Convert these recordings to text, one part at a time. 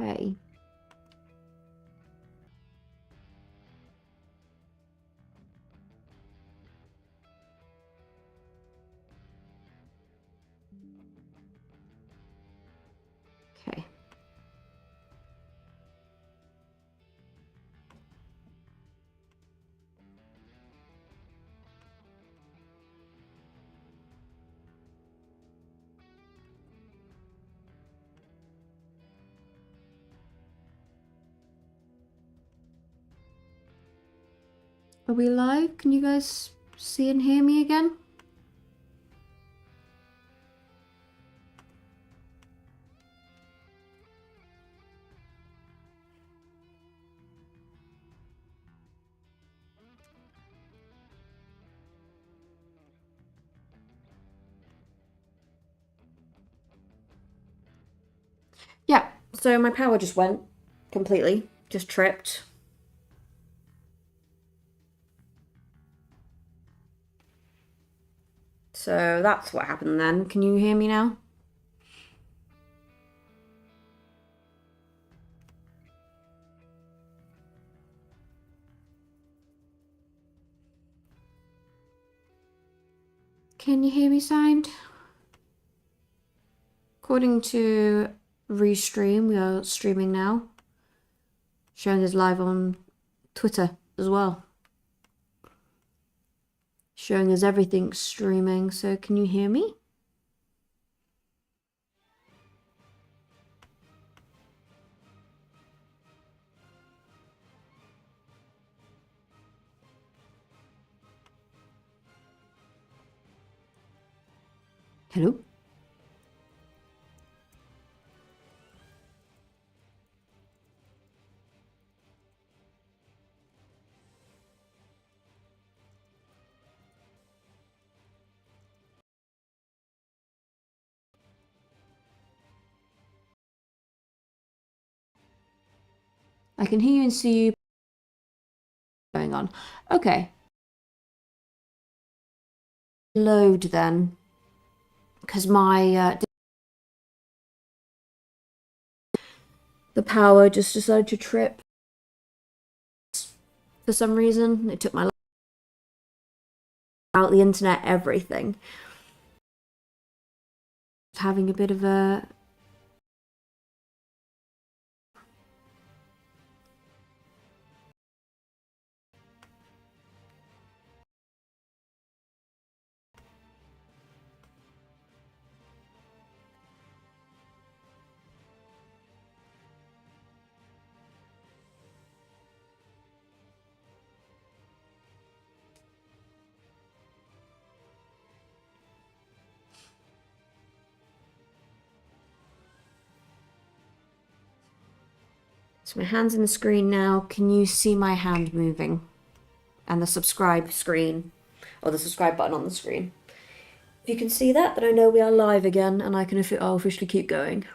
Okay. Okay. Are we live? Can you guys see and hear me again? Yeah, so my power just went completely, just tripped. So that's what happened then. Can you hear me now? Can you hear me signed? According to Restream, we are streaming now. Showing us live on Twitter as well. Showing us everything streaming, so can you hear me? Hello? I can hear you and see you going on. Okay. Load then. Because my the power just decided to trip for some reason. It took my out the internet, everything. Having a bit of a so my hand's in the screen now. Can you see my hand moving? And the subscribe screen, or the subscribe button on the screen. If you can see that, then I know we are live again, and I'll officially keep going.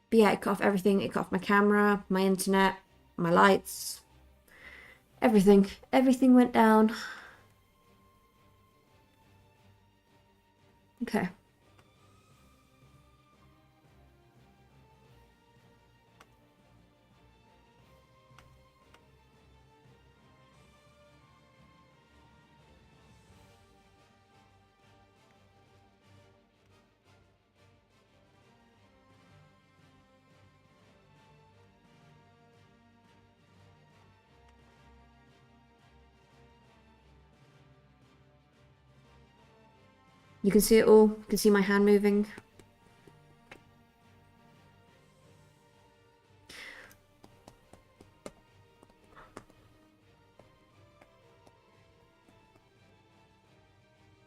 But yeah, it cut off everything. It cut off my camera, my internet, my lights, everything. Everything went down. Okay. You can see it all. You can see my hand moving.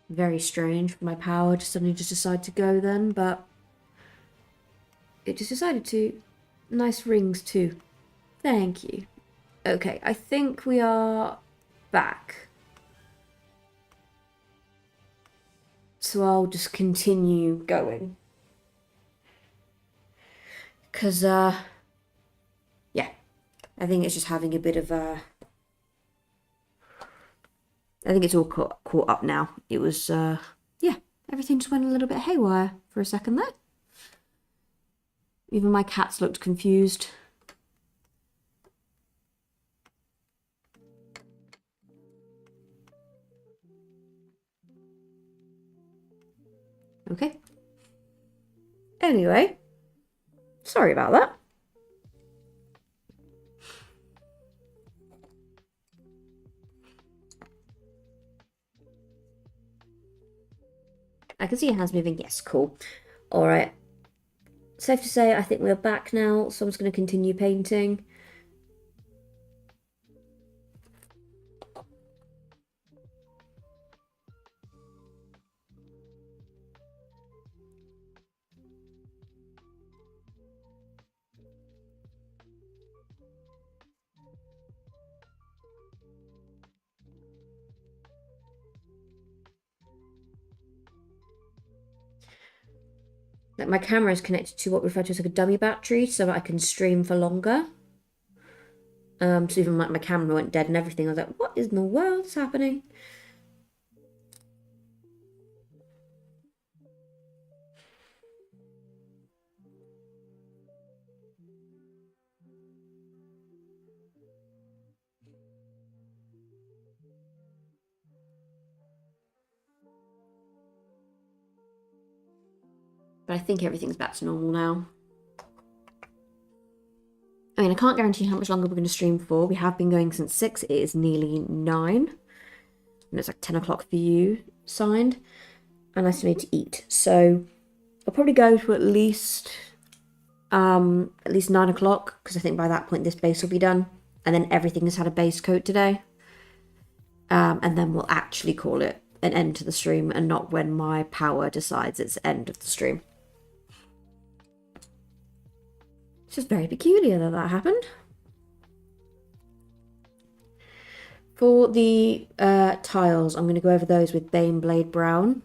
Very strange. My power just suddenly just decided to go then, but it just decided to. Nice rings too. Thank you. Okay, I think we are back. So I'll just continue going. Because, yeah, I think it's just having a bit of a I think it's all caught up now. It was, yeah, everything just went a little bit haywire for a second there. Even my cats looked confused. Okay. Anyway, sorry about that. I can see your hands moving. Yes, cool. All right. Safe to say, I think we're back now, so I'm just going to continue painting. Like my camera is connected to what we refer to as like a dummy battery, so I can stream for longer. So even like my camera went dead and everything. I was like, what in the world's happening? But I think everything's back to normal now. I mean, I can't guarantee how much longer we're going to stream for. We have been going since 6. It is nearly 9. And it's like 10 o'clock for you, signed. And I still need to eat. So I'll probably go to at least 9 o'clock. Because I think by that point this base will be done. And then everything has had a base coat today. And then we'll actually call it an end to the stream. And not when my power decides it's end of the stream. It's just very peculiar that that happened. For the tiles, I'm going to go over those with Bane Blade Brown.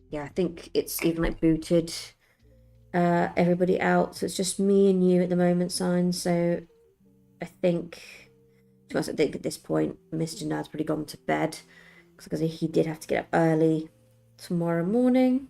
Yeah, I think it's even like booted everybody out. So it's just me and you at the moment, Sign. So I think, to be honest, I think at this point, Mr. Nerd's probably gone to bed. Because he did have to get up early tomorrow morning.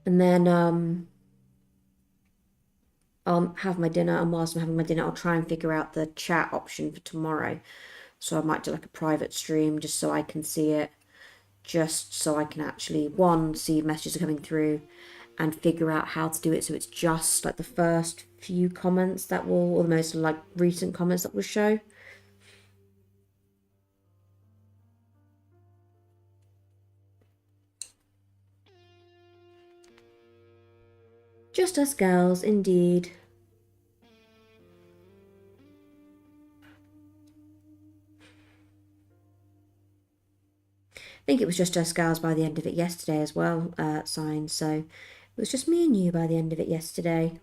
And then I'll have my dinner, and whilst I'm having my dinner, I'll try and figure out the chat option for tomorrow. So I might do like a private stream just so I can see it, just so I can actually, one, see messages are coming through and figure out how to do it so it's just like the first few comments that will, or the most like recent comments that will show. Just us girls, indeed. I think it was just us girls by the end of it yesterday as well, Sign. So it was just me and you by the end of it yesterday.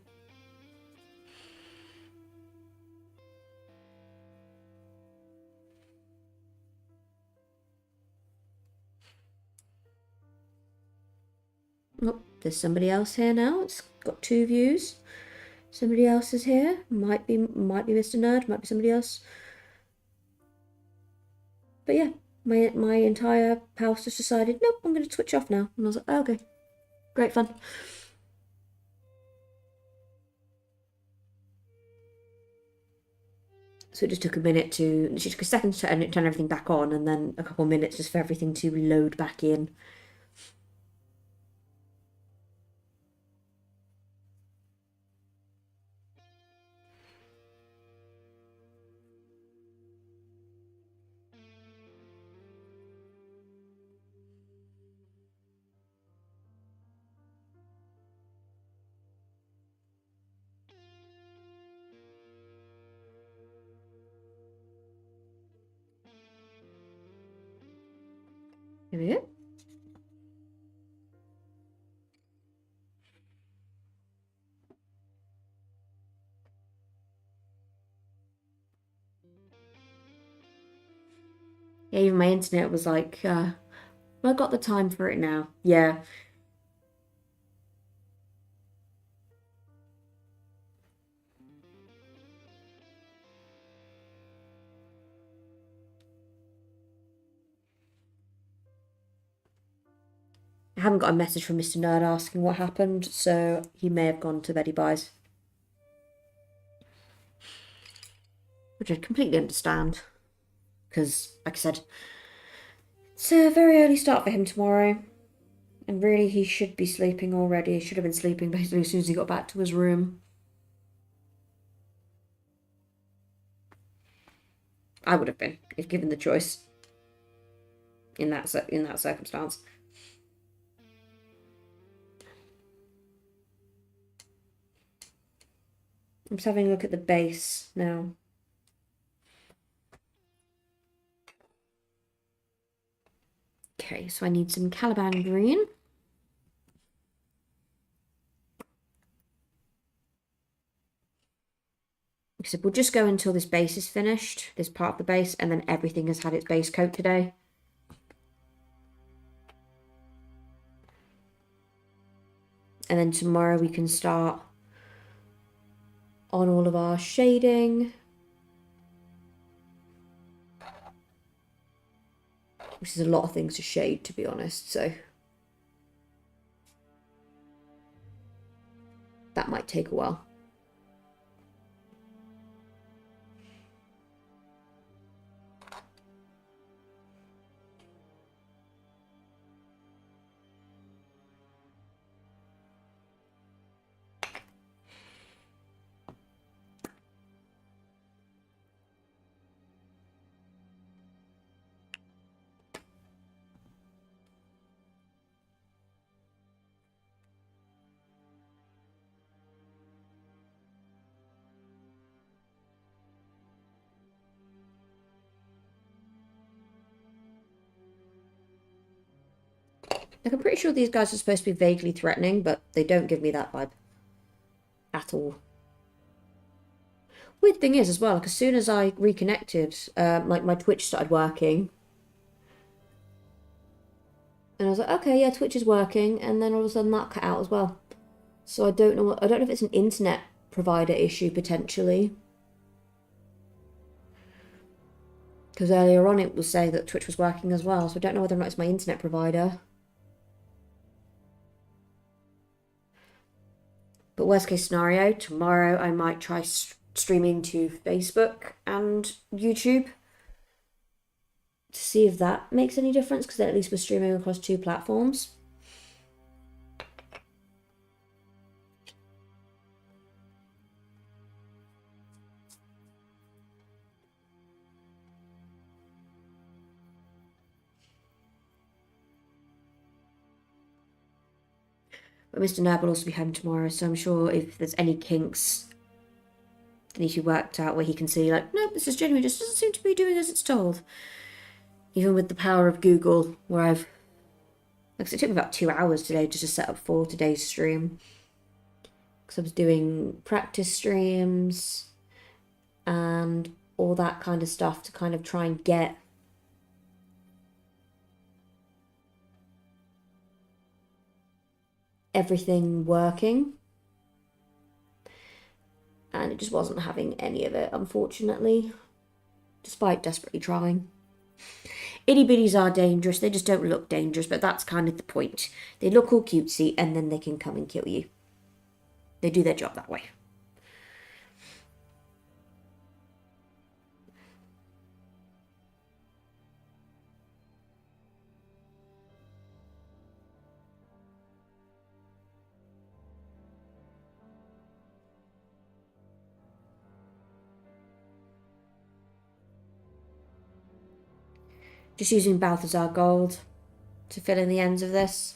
Oh, there's somebody else here now. It's got 2 views. Somebody else is here. Might be Mr. Nerd. Might be somebody else. But yeah, my entire house just decided, nope, I'm going to switch off now. And I was like, oh, okay, great fun. So it just took a minute to, she took a second to turn everything back on, and then a couple of minutes just for everything to load back in. There we go. Yeah, even my internet was like, I got the time for it now. Yeah. I haven't got a message from Mr. Nerd asking what happened, so he may have gone to bed he buys. Which I completely understand. Because, like I said, it's a very early start for him tomorrow. And really, he should be sleeping already. He should have been sleeping basically as soon as he got back to his room. I would have been, if given the choice. In that circumstance. I'm just having a look at the base now. Okay, so I need some Caliban green. So we'll just go until this base is finished, this part of the base, and then everything has had its base coat today. And then tomorrow we can start on all of our shading. Which is a lot of things to shade, to be honest, so that might take a while. Like, I'm pretty sure these guys are supposed to be vaguely threatening, but they don't give me that vibe at all. Weird thing is, as well, like, as soon as I reconnected, like, my Twitch started working. And I was like, okay, yeah, Twitch is working, and then all of a sudden that cut out as well. So I don't know if it's an internet provider issue, potentially. Because earlier on it was saying that Twitch was working as well, so I don't know whether or not it's my internet provider. But worst case scenario, tomorrow I might try streaming to Facebook and YouTube to see if that makes any difference, because then at least we're streaming across 2 platforms. But Mr. Nerd will also be home tomorrow, so I'm sure if there's any kinks that need to be worked out where he can see, like, nope, this is genuinely just doesn't seem to be doing as it's told. Even with the power of Google, where I've... Like, it took me about 2 hours today just to set up for today's stream. Because I was doing practice streams and all that kind of stuff to kind of try and get everything working. And it just wasn't having any of it, unfortunately, despite desperately trying. Itty bitties are dangerous, they just don't look dangerous, but that's kind of the point. They look all cutesy and then they can come and kill you. They do their job that way. Just using Balthazar Gold to fill in the ends of this.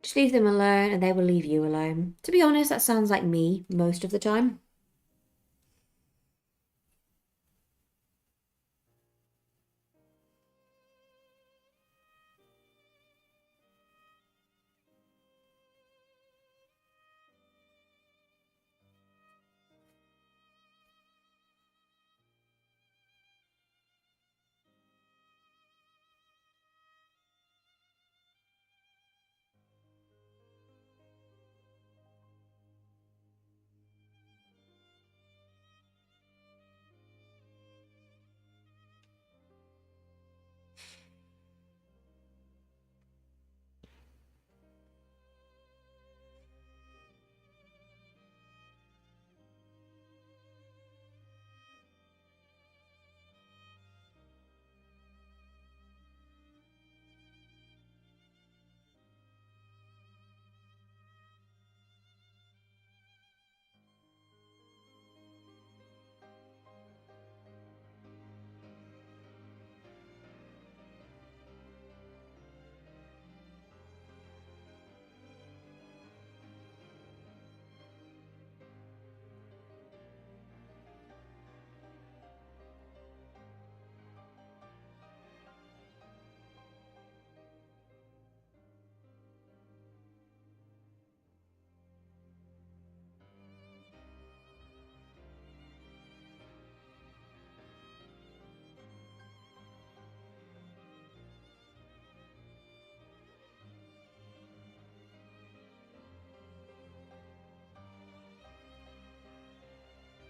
Just leave them alone and they will leave you alone. To be honest, that sounds like me most of the time.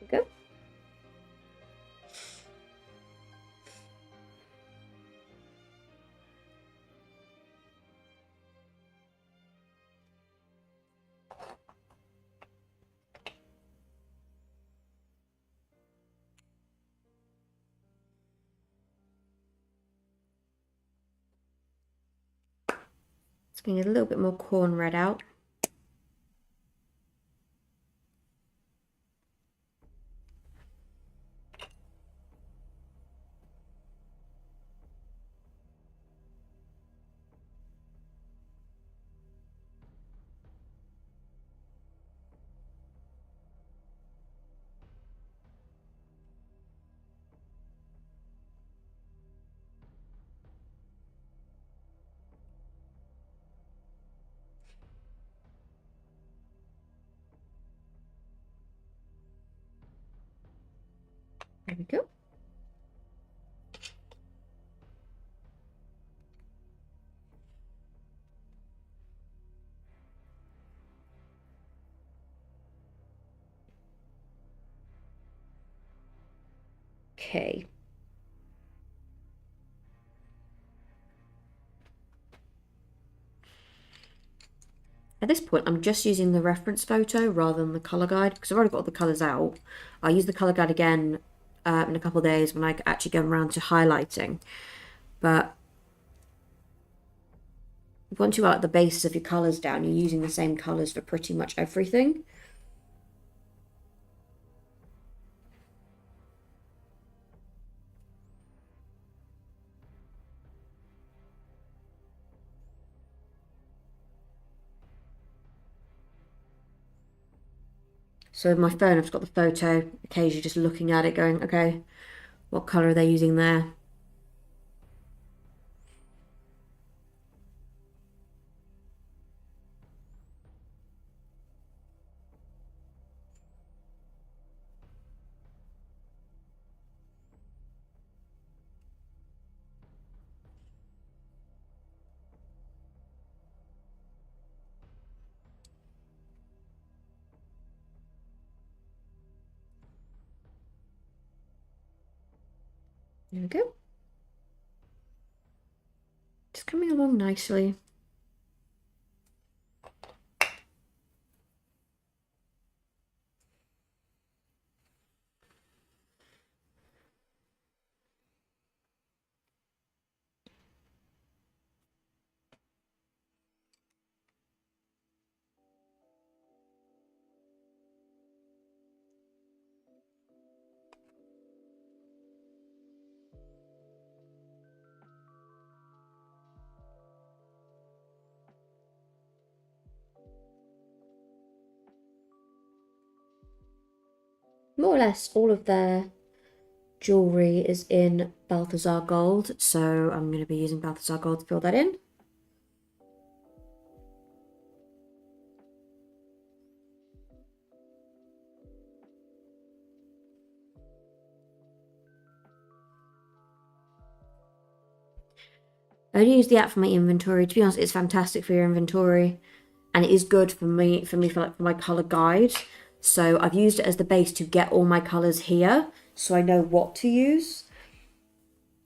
There we go. It's getting a little bit more corn red out. There we go. Okay. At this point, I'm just using the reference photo rather than the colour guide because I've already got the colours out. I'll use the colour guide again in a couple of days when I actually go around to highlighting. But once you got the basis of your colours down, you're using the same colours for pretty much everything. So with my phone, I've just got the photo, occasionally just looking at it going, okay, what colour are they using there? There we go. Just coming along nicely. more or less all of their jewellery is in Balthazar Gold, so I'm going to be using Balthazar Gold to fill that in. I only use the app for my inventory. To be honest, it's fantastic for your inventory, and it is good for me for my color guide. So I've used it as the base to get all my colors here, so I know what to use.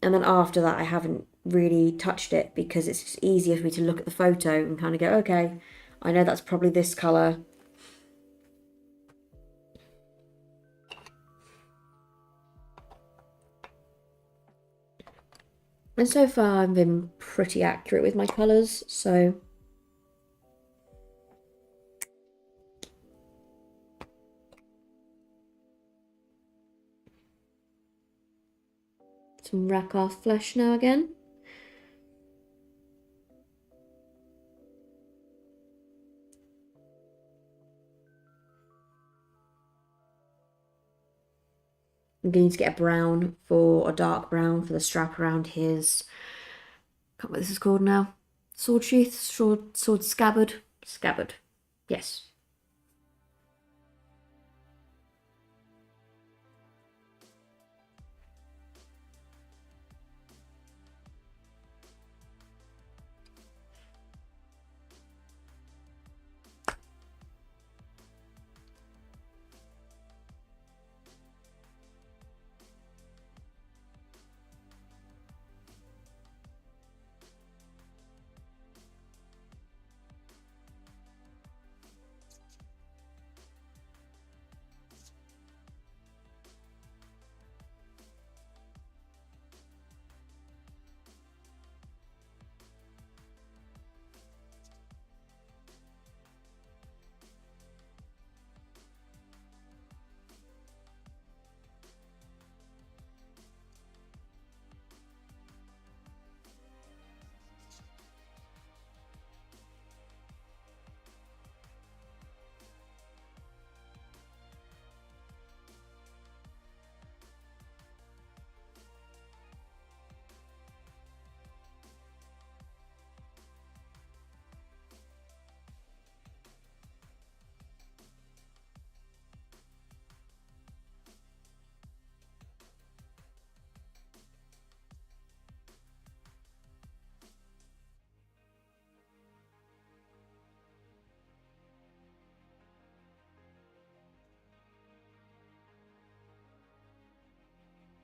And then after that, I haven't really touched it because it's just easier for me to look at the photo and kind of go, okay, I know that's probably this color. And so far, I've been pretty accurate with my colors, so some Rakar flesh now again. I'm going to get a brown for a dark brown for the strap around his. I can't remember what this is called now. Sword sheath, sword scabbard. Yes.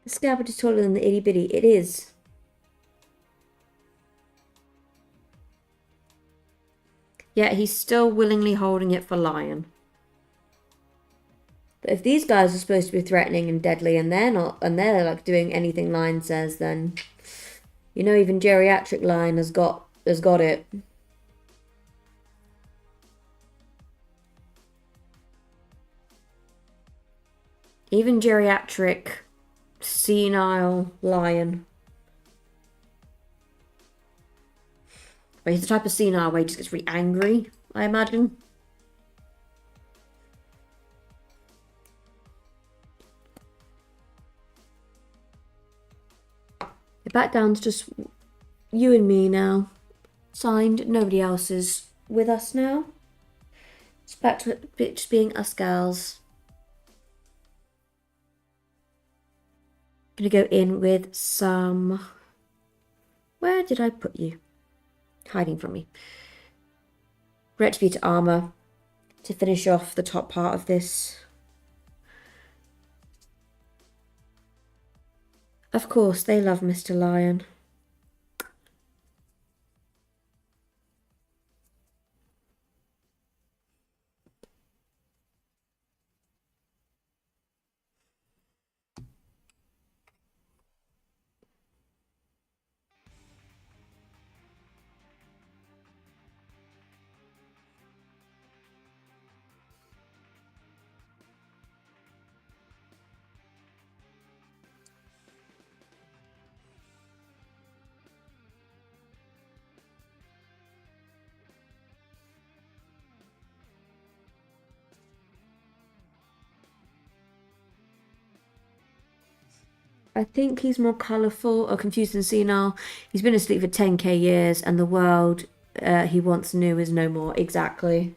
The scabbard is taller than the itty bitty. It is. Yet he's still willingly holding it for Lion. But if these guys are supposed to be threatening and deadly and they're not, and they're like doing anything Lion says, then you know even geriatric Lion has got it. Even geriatric senile Lion. But he's the type of senile where he just gets really angry, I imagine. We're back down to just you and me now. Signed, nobody else is with us now. It's back to it just being us gals. Gonna go in with some. Where did I put you? Hiding from me. Retributor armor to finish off the top part of this. Of course, they love Mr. Lion. I think he's more colourful or confused and senile. He's been asleep for 10k years, and the world he once knew is no more. Exactly.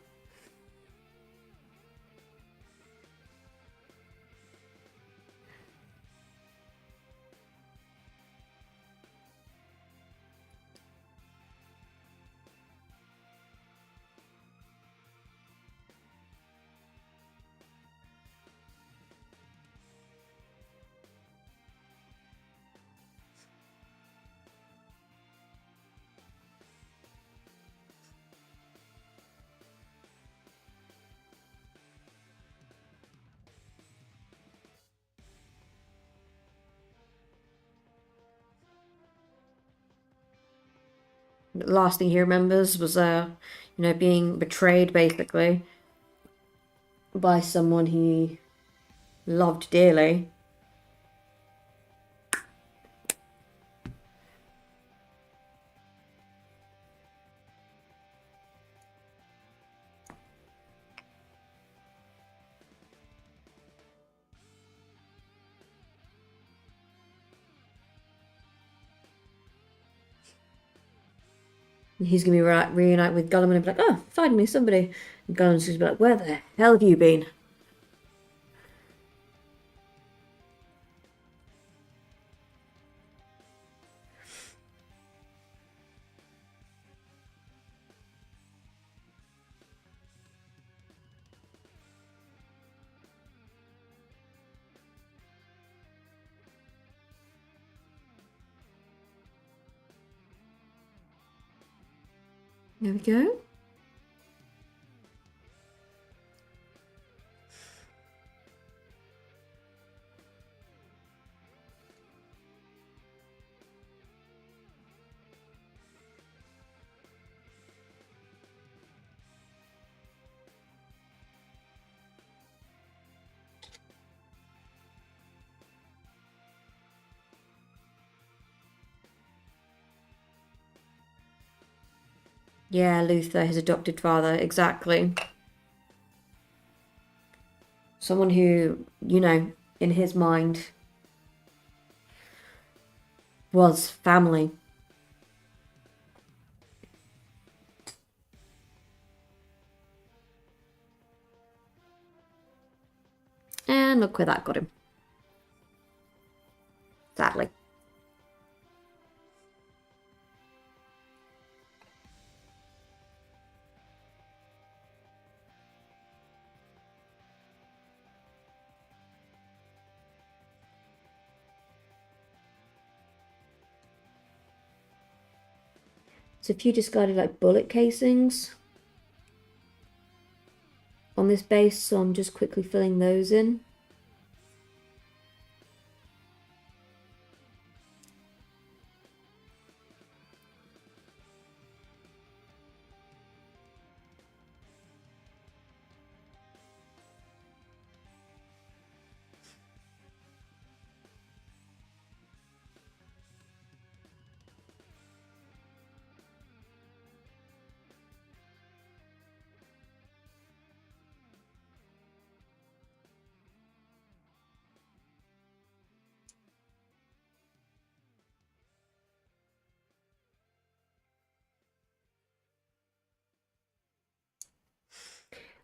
The last thing he remembers was, being betrayed basically by someone he loved dearly. He's gonna be reunite with Gollum and be like, "Oh, finally somebody." And Gollum's gonna be like, "Where the hell have you been?" There we go. Yeah, Luther, his adopted father, exactly. Someone who, in his mind was family. And look where that got him. Sadly. So a few discarded like bullet casings on this base, so I'm just quickly filling those in.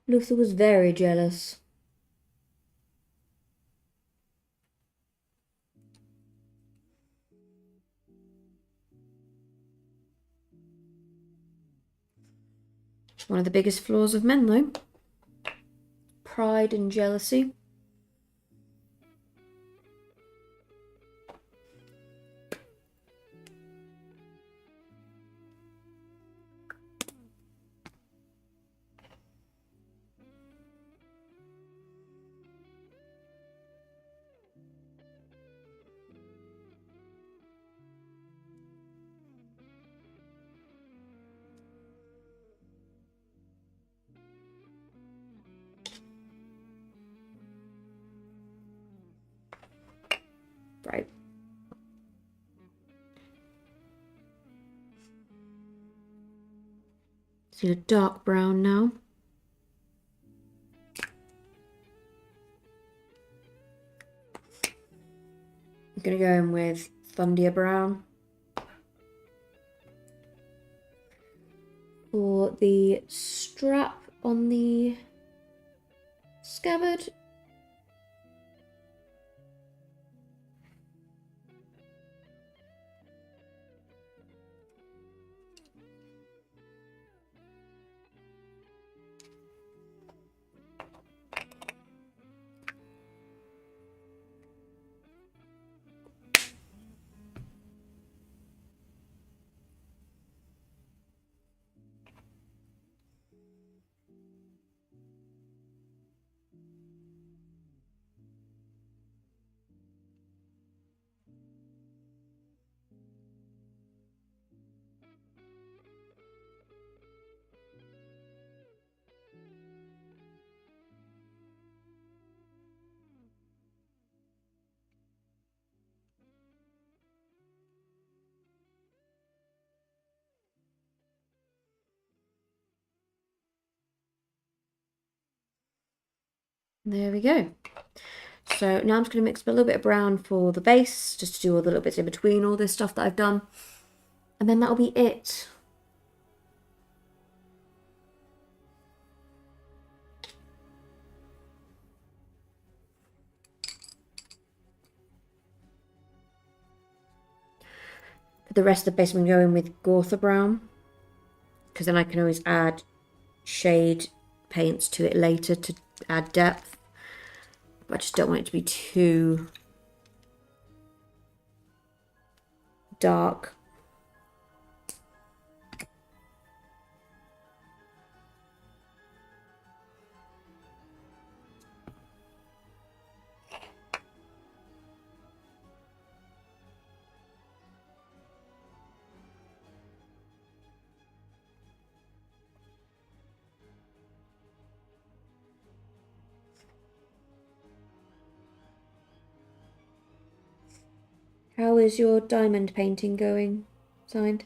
Luther was very jealous. One of the biggest flaws of men, though. Pride and jealousy. Right. See a dark brown now. I'm going to go in with Thundia Brown. For the strap on the scabbard, there we go. So now I'm just going to mix a little bit of brown for the base, just to do all the little bits in between all this stuff that I've done. And then that'll be it. For the rest of the base, I'm going to go in with Gortha Brown, because then I can always add shade paints to it later to add depth. But I just don't want it to be too dark. How is your diamond painting going, Signed?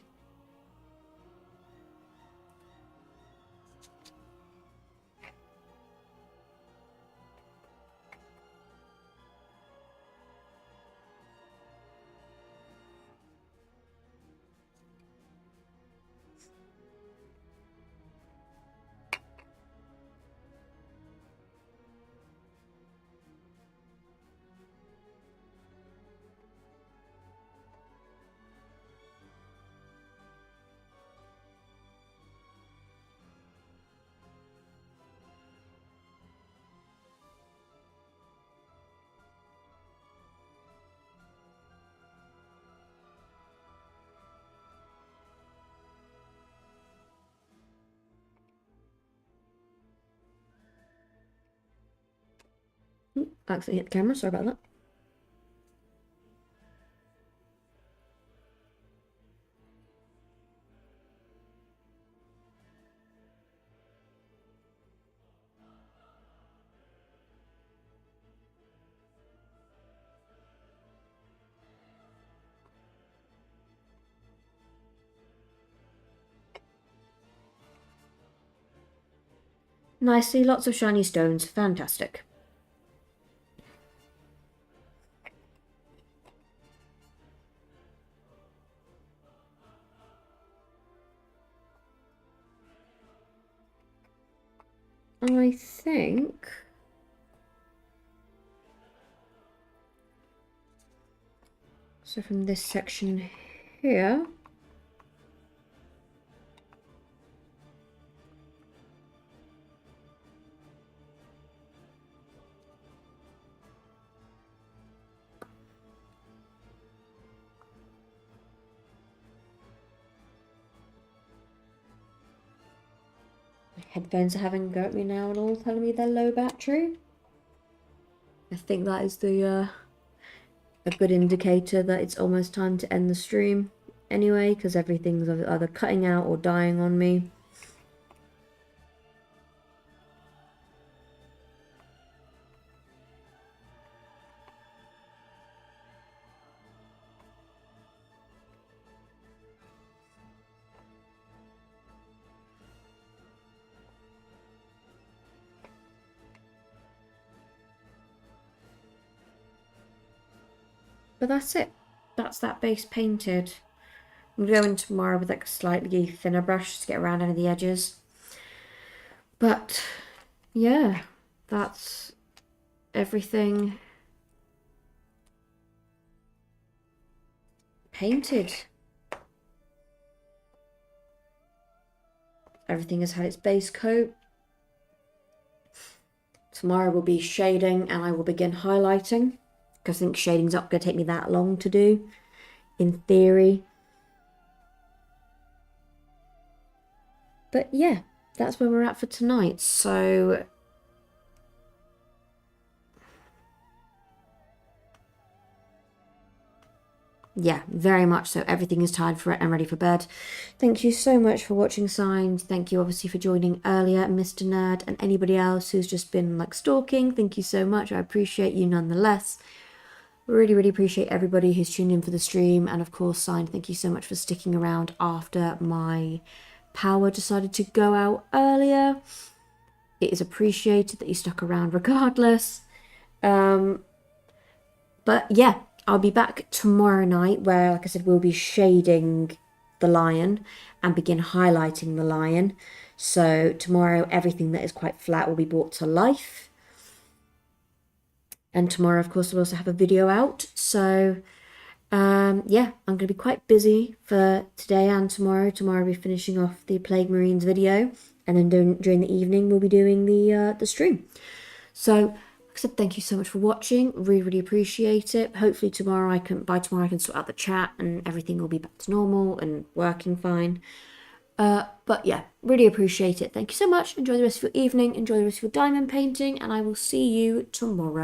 Accidentally hit the camera, sorry about that. Nicely, lots of shiny stones, fantastic. I think so from this section here, my headphones are having a go at me now and all telling me they're low battery. I think that is the a good indicator that it's almost time to end the stream anyway, because everything's either cutting out or dying on me. But that's it. That's that base painted. I'm going tomorrow with like a slightly thinner brush to get around any of the edges. But yeah, that's everything painted. Everything has had its base coat. Tomorrow will be shading and I will begin highlighting, because I think shading's not going to take me that long to do, in theory. But yeah, that's where we're at for tonight. So yeah, very much so. Everything is tied for it and ready for bed. Thank you so much for watching, Signs. Thank you obviously for joining earlier, Mr. Nerd, and anybody else who's just been like stalking. Thank you so much. I appreciate you nonetheless. Really, really appreciate everybody who's tuned in for the stream. And of course, Sign, thank you so much for sticking around after my power decided to go out earlier. It is appreciated that you stuck around regardless. But yeah, I'll be back tomorrow night where, like I said, we'll be shading the lion and begin highlighting the lion. So tomorrow, everything that is quite flat will be brought to life. And tomorrow, of course, we'll also have a video out. So yeah, I'm going to be quite busy for today and tomorrow. Tomorrow I'll be finishing off the Plague Marines video. And then during the evening, we'll be doing the stream. So like I said, thank you so much for watching. Really, really appreciate it. Hopefully by tomorrow I can sort out the chat and everything will be back to normal and working fine. But yeah, really appreciate it. Thank you so much. Enjoy the rest of your evening. Enjoy the rest of your diamond painting, and I will see you tomorrow.